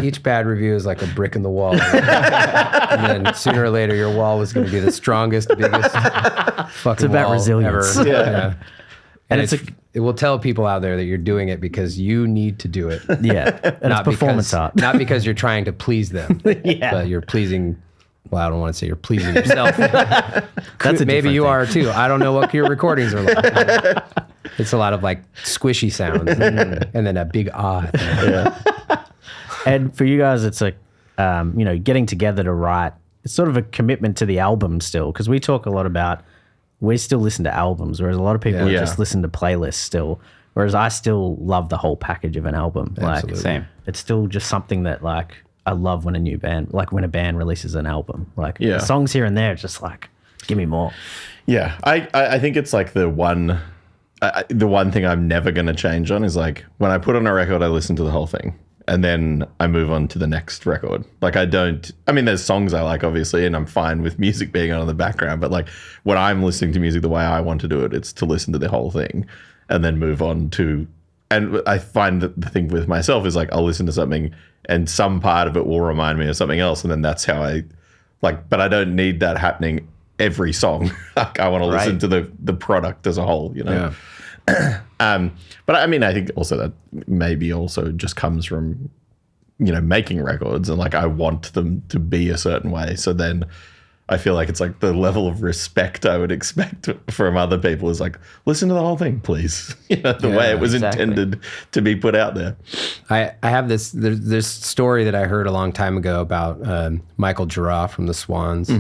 Each bad review is like a brick in the wall. And then sooner or later, your wall was going to be the strongest, biggest fucking about wall resilience. ever. Yeah. And it's it will tell people out there that you're doing it because you need to do it. Yeah. And it's performance art. Not because you're trying to please them. Yeah. But you're pleasing, well, I don't want to say you're pleasing yourself. That's a Maybe different you thing. are too. I don't know what your recordings are like. It's a lot of like squishy sounds and then a big ah. And for you guys, it's like, getting together to write. It's sort of a commitment to the album still, because we talk a lot about, we still listen to albums, whereas a lot of people Yeah. just listen to playlists still. Whereas I still love the whole package of an album. Absolutely. Like, Same. it's still just something that like I love when when a band releases an album. Like Yeah. songs here and there, it's just like, give me more. Yeah, I think it's like the one thing I'm never going to change on is like when I put on a record, I listen to the whole thing and then I move on to the next record. Like there's songs I like obviously, and I'm fine with music being on in the background, but like when I'm listening to music the way I want to do it, it's to listen to the whole thing and then move on to, and I find that the thing with myself is like I'll listen to something and some part of it will remind me of something else, and then that's how I like, but I don't need that happening every song. Like I want to listen to the product as a whole, Yeah. But I mean, I think also that maybe also just comes from, making records and like I want them to be a certain way. So then I feel like it's like the level of respect I would expect from other people is like, listen to the whole thing, please. The way it was intended to be put out there. I have this story that I heard a long time ago about Michael Girard from the Swans.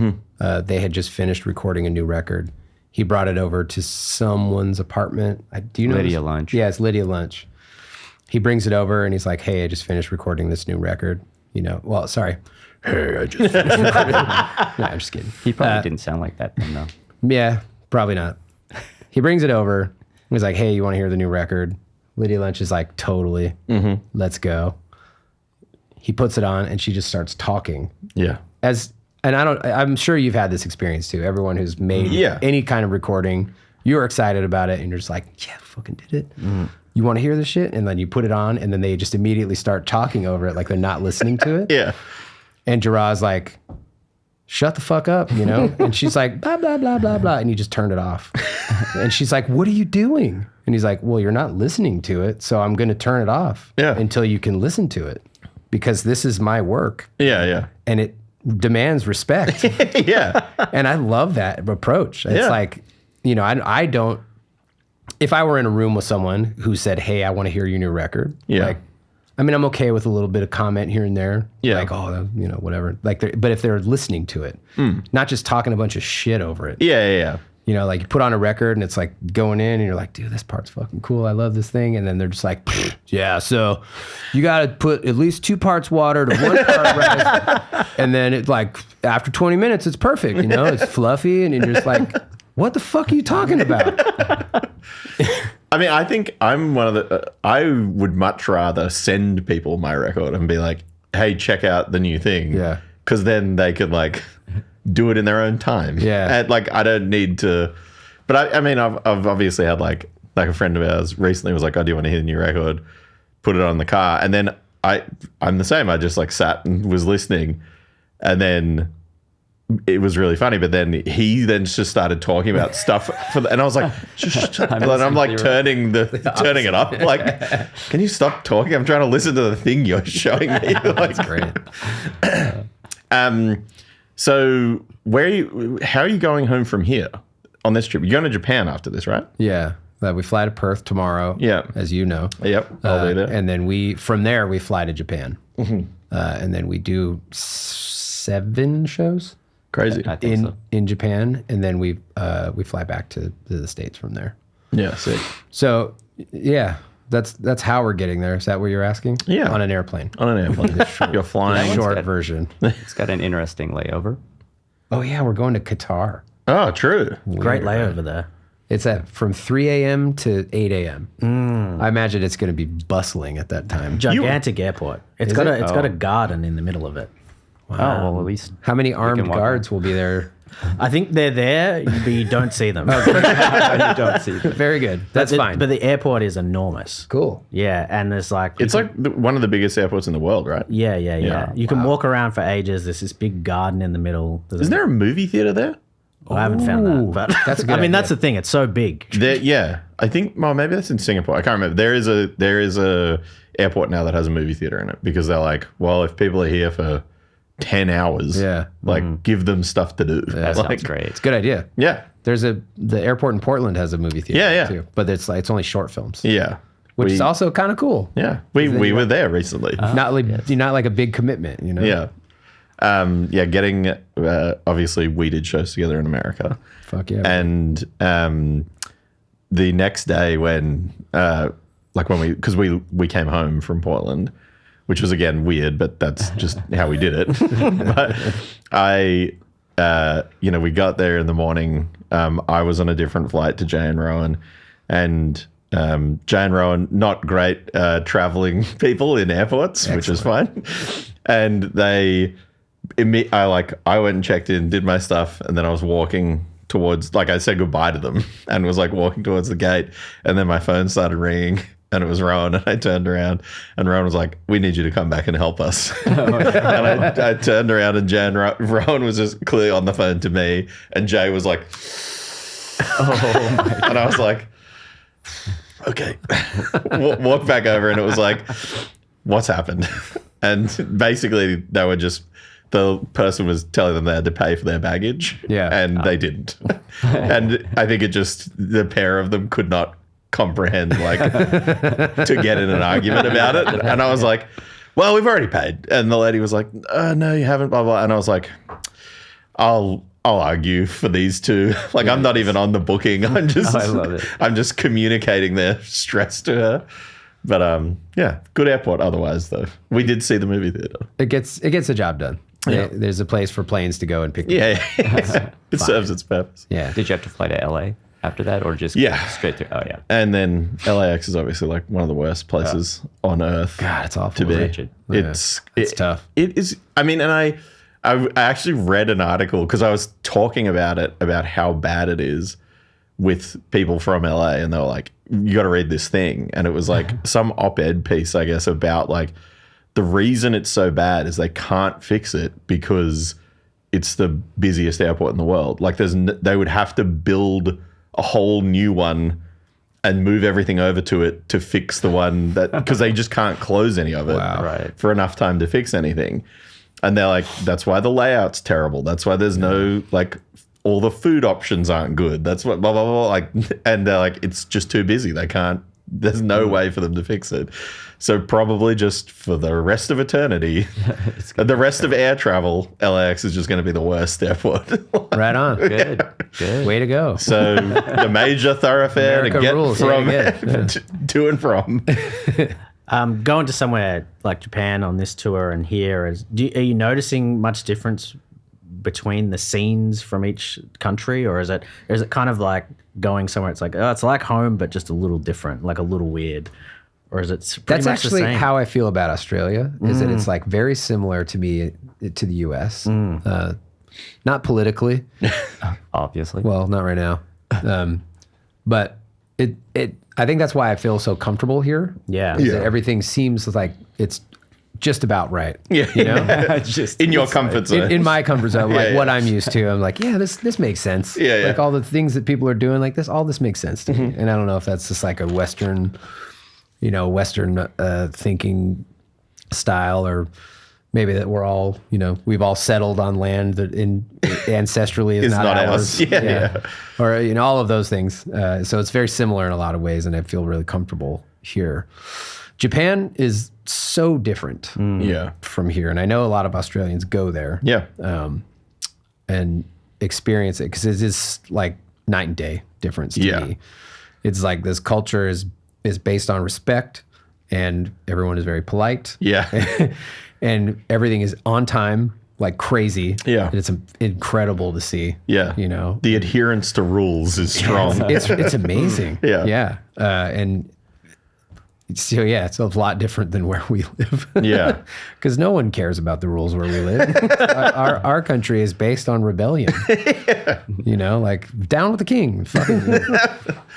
They had just finished recording a new record. He brought it over to someone's apartment. Do you know Lydia this? Lunch. Yeah, it's Lydia Lunch. He brings it over and he's like, hey, I just finished recording this new record. Well, sorry. Hey, I just finished recording. No, I'm just kidding. He probably didn't sound like that then, though. Yeah, probably not. He brings it over. He's like, hey, you want to hear the new record? Lydia Lunch is like, totally. Let's go. He puts it on and she just starts talking. Yeah. I'm sure you've had this experience too. Everyone who's made any kind of recording, you're excited about it and you're just like, yeah, fucking did it. You want to hear this shit? And then you put it on and then they just immediately start talking over it like they're not listening to it. Yeah. And Gerard's like, shut the fuck up, And she's like, blah, blah, blah, blah, blah. And he just turned it off. And she's like, what are you doing? And he's like, well, you're not listening to it. So I'm going to turn it off until you can listen to it because this is my work. Yeah. Yeah. And it demands respect. Yeah. And I love that approach. It's like, I don't, if I were in a room with someone who said, hey, I want to hear your new record. Yeah. Like, I'm okay with a little bit of comment here and there. Yeah. Like, oh, whatever. Like, but if they're listening to it, not just talking a bunch of shit over it. Yeah. Like you put on a record and it's like going in and you're like, dude, this part's fucking cool. I love this thing. And then they're just like, yeah, so you got to put at least 2 parts water to 1 part rice. And then it's like, after 20 minutes, it's perfect. It's fluffy. And you're just like, what the fuck are you talking about? I mean, I think I'm one of the, I would much rather send people my record and be like, hey, check out the new thing. Yeah. Because then they could like do it in their own time. Yeah. And like, I don't need to, but I mean, I've obviously had like a friend of ours recently was like, oh, do you want to hear the new record? Put it on the car. And then I'm the same. I just like sat and was listening and then it was really funny, but then he just started talking about stuff and I was like, and I'm like turning it up. Like, can you stop talking? I'm trying to listen to the thing you're showing me. Like, That's great. So how are you going home from here on this trip? You're going to Japan after this, right? Yeah. We fly to Perth tomorrow. Yeah. As you know. Yep. I'll be there. And then from there we fly to Japan. And then we do 7 shows. Crazy. I think so. In Japan, and then we fly back to the States from there. Yeah, sick. So yeah, that's how we're getting there. Is that what you're asking? Yeah. On an airplane. On an airplane. You're flying. Short good. version. It's got an interesting layover. Oh yeah, we're going to Qatar. Oh, true. Great layover there. It's from 3 a.m. to 8 a.m. I imagine it's going to be bustling at that time. Gigantic airport. It's got a garden in the middle of it. Wow. Oh, well, at least How many armed walk guards will be there I think they're there, but you don't see them. You don't see them. Very good. That's fine. But the airport is enormous. Cool. Yeah, and there's like It's like one of the biggest airports in the world, right? yeah. You can walk around for ages. There's this big garden in the middle. Isn't there a movie theater there? I haven't found that, but That's a good I mean, idea. that's the thing. It's so big. Yeah, I think. Well, maybe that's in Singapore. I can't remember. There is a airport now that has a movie theater in it because they're like, well, if people are here for 10 hours, like give them stuff to do. That sounds great. It's a good idea. Yeah, There's the airport in Portland has a movie theater. Yeah. Too, but it's only short films, yeah. which is also kind of cool. Yeah, we were there recently. Not like a big commitment, you know. Yeah. Getting obviously we did shows together in America. Fuck yeah. And the next day when because we came home from Portland, which was again weird, but that's just how we did it. But we got there in the morning. I was on a different flight to Jay and Rowan, and Jay and Rowan, not great traveling people in airports, which is fine. And I went and checked in, did my stuff, and then I was walking towards, like, I said goodbye to them and was like walking towards the gate, and then my phone started ringing and it was Rowan, and I turned around and Rowan was like, "We need you to come back and help us." And I turned around and Rowan was just clearly on the phone to me, and Jay was like, "Oh my." And I was like, "Okay." Walked back over and it was like, "What's happened?" And basically they were just, the person was telling them they had to pay for their baggage, and they didn't. And I think the pair of them could not comprehend, like, to get in an argument about it. And I was like, "Well, we've already paid." And the lady was like, "No, you haven't, blah, blah." And I was like, I'll argue for these two. Like, I'm not even on the booking. I love it. I'm just communicating their stress to her. But good airport otherwise, though. We did see the movie theater. It gets the job done. Yeah. There's a place for planes to go and pick them up. Yeah. It serves its purpose. Yeah. Did you have to fly to LA after that, or just straight to? Oh yeah. And then LAX is obviously like one of the worst places on earth. God, it's awful. To be. Wretched. It's tough. It is. I mean, and I actually read an article because I was talking about it, about how bad it is with people from LA, and they were like, "You got to read this thing." And it was like some op-ed piece, I guess, about like the reason it's so bad is they can't fix it because it's the busiest airport in the world. Like they would have to build a whole new one and move everything over to it to fix the one that, because they just can't close any of it for enough time to fix anything. And they're like, that's why the layout's terrible. That's why there's no, like, all the food options aren't good. That's what blah, blah, blah. Like, and they're like, it's just too busy. They can't, there's no way for them to fix it. So probably just for the rest of eternity, the rest of air travel, LAX is just going to be the worst airport. Right on. Good. Way to go. So the major thoroughfare America to get rules. from Yeah. to and from. Going to somewhere like Japan on this tour and here, are you noticing much difference between the scenes from each country, or is it kind of like going somewhere? It's like, oh, it's like home, but just a little different, like a little weird, or is it? That's much actually the same? how I feel about Australia. Is that it's like very similar to me to the U.S. Not politically, Obviously. well, not right now, but it. I think that's why I feel so comfortable here. Yeah. Is that everything seems like it's just about right. Yeah. You know? Just In your comfort zone. In my comfort zone, like Yeah, what yeah. I'm used to, I'm like, yeah, this makes sense. Yeah, yeah. Like all the things that people are doing, like this, all this makes sense to me. And I don't know if that's just like a Western thinking style, or maybe that we're all, we've all settled on land that ancestrally is It's not not ours. ours. Yeah. Or, all of those things. So it's very similar in a lot of ways, and I feel really comfortable here. Japan is so different Yeah. from here. And I know a lot of Australians go there Yeah. and experience it, because it is like night and day difference to me. It's like this culture is based on respect, and everyone is very polite. Yeah. And everything is on time, like crazy. Yeah. And it's incredible to see. Yeah. The adherence to rules is strong. It's amazing. Yeah. Yeah. And So yeah, it's a lot different than where we live. Yeah. Because no one cares about the rules where we live. our country is based on rebellion. You know, like down with the king.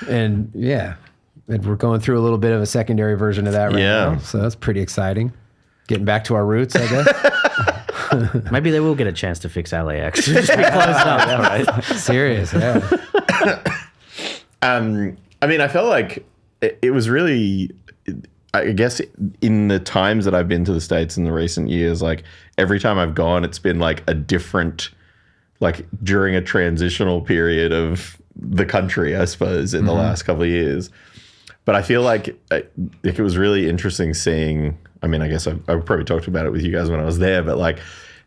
And yeah, and we're going through a little bit of a secondary version of that right now. So that's pretty exciting. Getting back to our roots, I guess. Maybe they will get a chance to fix LAX. Just be close enough. Yeah, right. Serious, yeah. I mean, I felt like it was really, I guess, in the times that I've been to the States in the recent years, like every time I've gone, it's been like a different, like during a transitional period of the country, I suppose, in the last couple of years. But I feel like it was really interesting seeing, I mean, I guess I probably talked about it with you guys when I was there, but like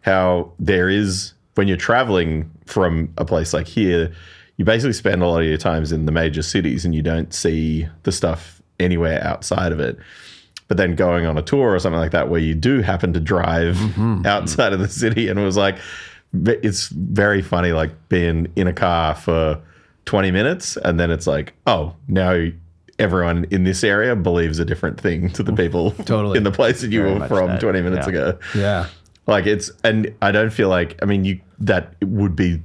how there is, when you're traveling from a place like here, you basically spend a lot of your times in the major cities and you don't see the stuff anywhere outside of it. But then going on a tour or something like that where you do happen to drive outside of the city, and it was like, it's very funny, like being in a car for 20 minutes and then it's like, oh, now everyone in this area believes a different thing to the people Totally. in the place that you Very were much from that. 20 minutes Yeah. ago. Yeah. Like it's, and I don't feel like, I mean, that it would be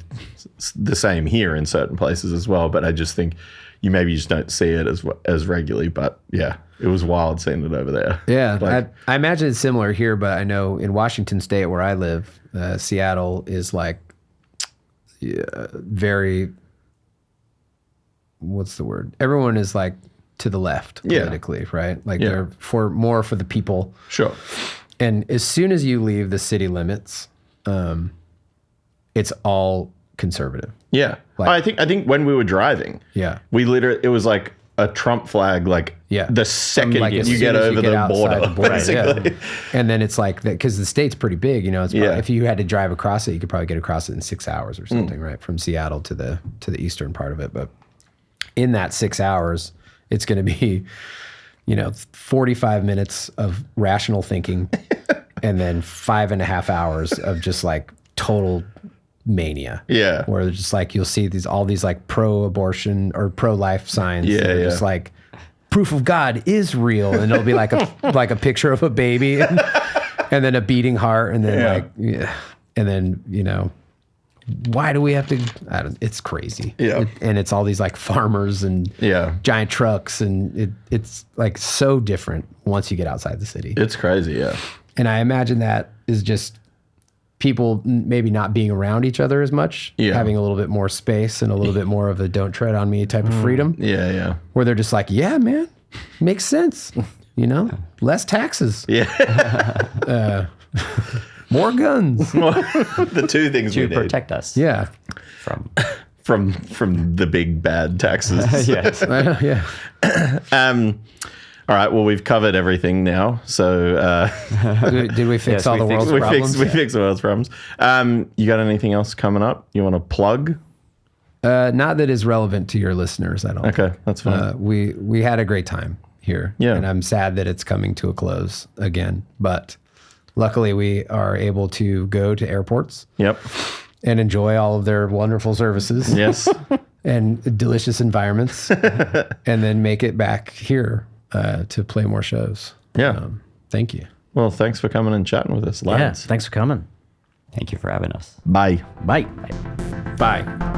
the same here in certain places as well, but I just think you maybe just don't see it as regularly. But yeah, it was wild seeing it over there. Yeah, Like, I imagine it's similar here, but I know in Washington State where I live, Seattle is like very, what's the word? Everyone is like to the left politically, right? Like they're more for the people. sure. And as soon as you leave the city limits, it's all conservative. Yeah. Like- I think when we were driving, Yeah. we literally, it was like a Trump flag, like the second Like, as you soon get as over the outside border, Right, basically. yeah. And then it's like that, because the state's pretty big, you know, it's probably, Yeah. if you had to drive across it, you could probably get across it in 6 hours or something, right? From Seattle to the eastern part of it. But in that 6 hours, it's going to be, you know, 45 minutes of rational thinking and then 5.5 hours of just like total mania. Yeah. Where they're just like, you'll see all these like pro-abortion or pro-life signs. Yeah, that are yeah. just like, proof of God is real. And it'll be like a picture of a baby and then a beating heart. And then and then, you know, why do we have to, it's crazy. Yeah. And it's all these like farmers and giant trucks. And it's like so different once you get outside the city. It's crazy. Yeah. And I imagine that is just people maybe not being around each other as much, having a little bit more space and a little bit more of a don't tread on me type of freedom. Yeah. Yeah. Where they're just like, yeah, man, makes sense. You know, less taxes, Yeah. more guns. The two things we To need protect us Yeah. from from the big bad taxes. yes. Yeah. All right. Well, we've covered everything now. So Did we fix Yes, all we the fixed- world's we problems? fixed the world's problems. You got anything else coming up? You want to plug? Not that is relevant to your listeners, I don't think. Okay, that's fine. We had a great time here. Yeah. And I'm sad that it's coming to a close again. But luckily we are able to go to airports Yep. and enjoy all of their wonderful services Yes. and delicious environments and then make it back here to play more shows. Yeah. Thank you. Well, thanks for coming and chatting with us, Yeah, lads. thanks for coming. Thank you for having us. Bye. Bye. Bye.